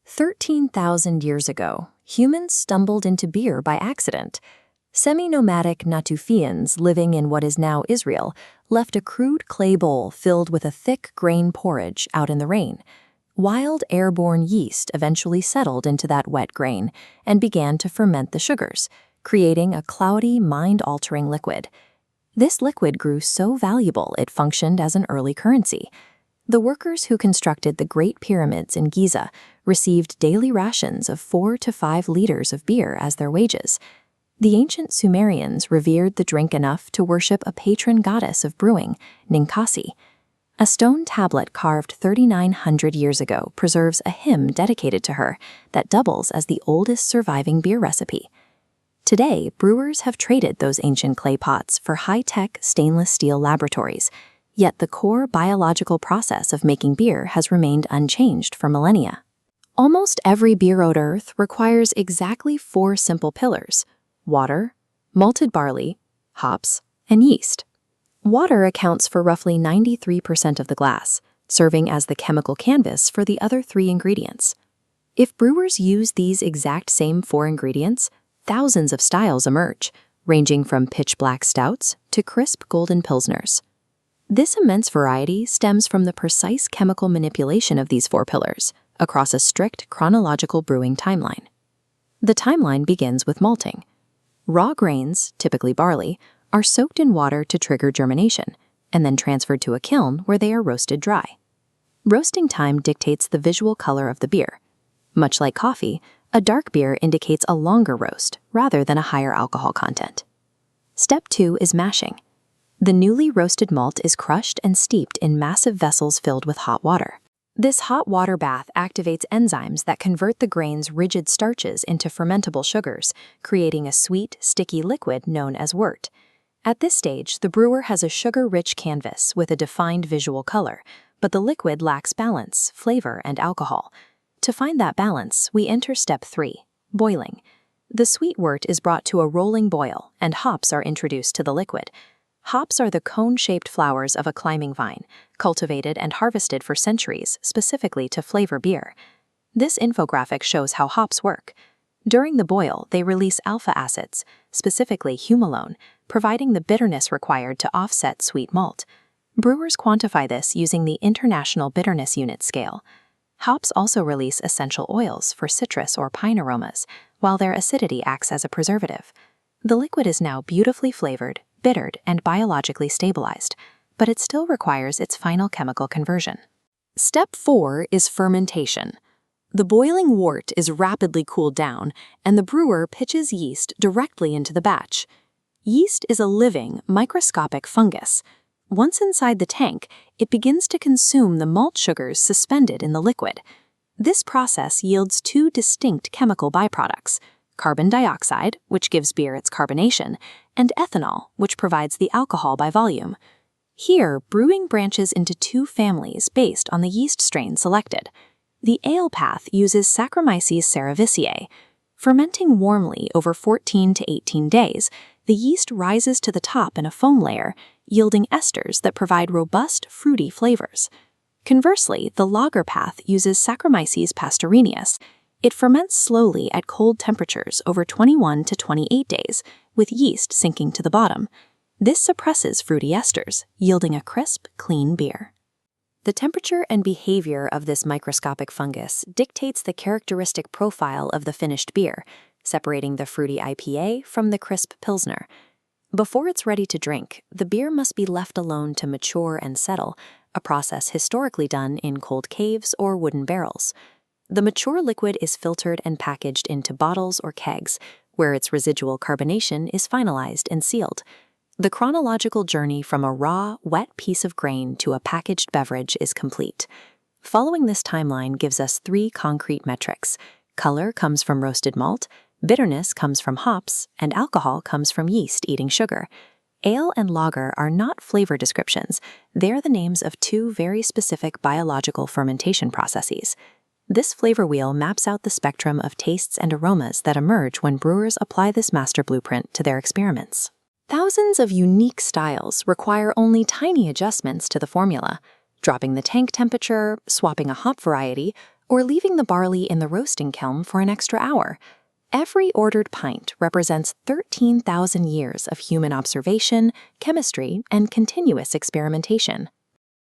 13,000 years ago, humans stumbled into beer by accident. Semi-nomadic Natufians living in what is now Israel left a crude clay bowl filled with a thick grain porridge out in the rain. Wild airborne yeast eventually settled into that wet grain and began to ferment the sugars, creating a cloudy, mind-altering liquid. This liquid grew so valuable it functioned as an early currency. The workers who constructed the Great Pyramids in Giza received daily rations of 4 to 5 liters of beer as their wages. The ancient Sumerians revered the drink enough to worship a patron goddess of brewing, Ninkasi. A stone tablet carved 3,900 years ago preserves a hymn dedicated to her that doubles as the oldest surviving beer recipe. Today, brewers have traded those ancient clay pots for high-tech stainless steel laboratories, yet the core biological process of making beer has remained unchanged for millennia. Almost every beer on Earth requires exactly 4 simple pillars: water, malted barley, hops, and yeast. Water accounts for roughly 93% of the glass, serving as the chemical canvas for the other 3 ingredients. If brewers use these exact same 4 ingredients, thousands of styles emerge, ranging from pitch-black stouts to crisp golden pilsners. This immense variety stems from the precise chemical manipulation of these 4 pillars across a strict chronological brewing timeline. The timeline begins with malting. Raw grains, typically barley, are soaked in water to trigger germination, and then transferred to a kiln where they are roasted dry. Roasting time dictates the visual color of the beer. Much like coffee, a dark beer indicates a longer roast rather than a higher alcohol content. Step 2 is mashing. The newly roasted malt is crushed and steeped in massive vessels filled with hot water. This hot water bath activates enzymes that convert the grain's rigid starches into fermentable sugars, creating a sweet, sticky liquid known as wort. At this stage, the brewer has a sugar-rich canvas with a defined visual color, but the liquid lacks balance, flavor, and alcohol. To find that balance, we enter step 3, boiling. The sweet wort is brought to a rolling boil, and hops are introduced to the liquid. Hops are the cone-shaped flowers of a climbing vine, cultivated and harvested for centuries, specifically to flavor beer. This infographic shows how hops work. During the boil, they release alpha acids, specifically humalone, providing the bitterness required to offset sweet malt. Brewers quantify this using the International Bitterness Unit scale. Hops also release essential oils for citrus or pine aromas, while their acidity acts as a preservative. The liquid is now beautifully flavored, bittered, and biologically stabilized, but it still requires its final chemical conversion. Step 4 is fermentation. The boiling wort is rapidly cooled down, and the brewer pitches yeast directly into the batch. Yeast is a living, microscopic fungus. Once inside the tank, it begins to consume the malt sugars suspended in the liquid. This process yields 2 distinct chemical byproducts: carbon dioxide, which gives beer its carbonation, and ethanol, which provides the alcohol by volume. Here, brewing branches into 2 families based on the yeast strain selected. The ale path uses Saccharomyces cerevisiae. Fermenting warmly over 14 to 18 days, the yeast rises to the top in a foam layer, yielding esters that provide robust, fruity flavors. Conversely, the lager path uses Saccharomyces pasteurineus. It ferments slowly at cold temperatures over 21 to 28 days, with yeast sinking to the bottom. This suppresses fruity esters, yielding a crisp, clean beer. The temperature and behavior of this microscopic fungus dictates the characteristic profile of the finished beer, separating the fruity IPA from the crisp Pilsner. Before it's ready to drink, the beer must be left alone to mature and settle, a process historically done in cold caves or wooden barrels. The mature liquid is filtered and packaged into bottles or kegs, where its residual carbonation is finalized and sealed. The chronological journey from a raw, wet piece of grain to a packaged beverage is complete. Following this timeline gives us 3 concrete metrics. Color comes from roasted malt, bitterness comes from hops, and alcohol comes from yeast eating sugar. Ale and lager are not flavor descriptions. They're the names of 2 very specific biological fermentation processes. This flavor wheel maps out the spectrum of tastes and aromas that emerge when brewers apply this master blueprint to their experiments. Thousands of unique styles require only tiny adjustments to the formula. Dropping the tank temperature, swapping a hop variety, or leaving the barley in the roasting kiln for an extra hour. Every ordered pint represents 13,000 years of human observation, chemistry, and continuous experimentation.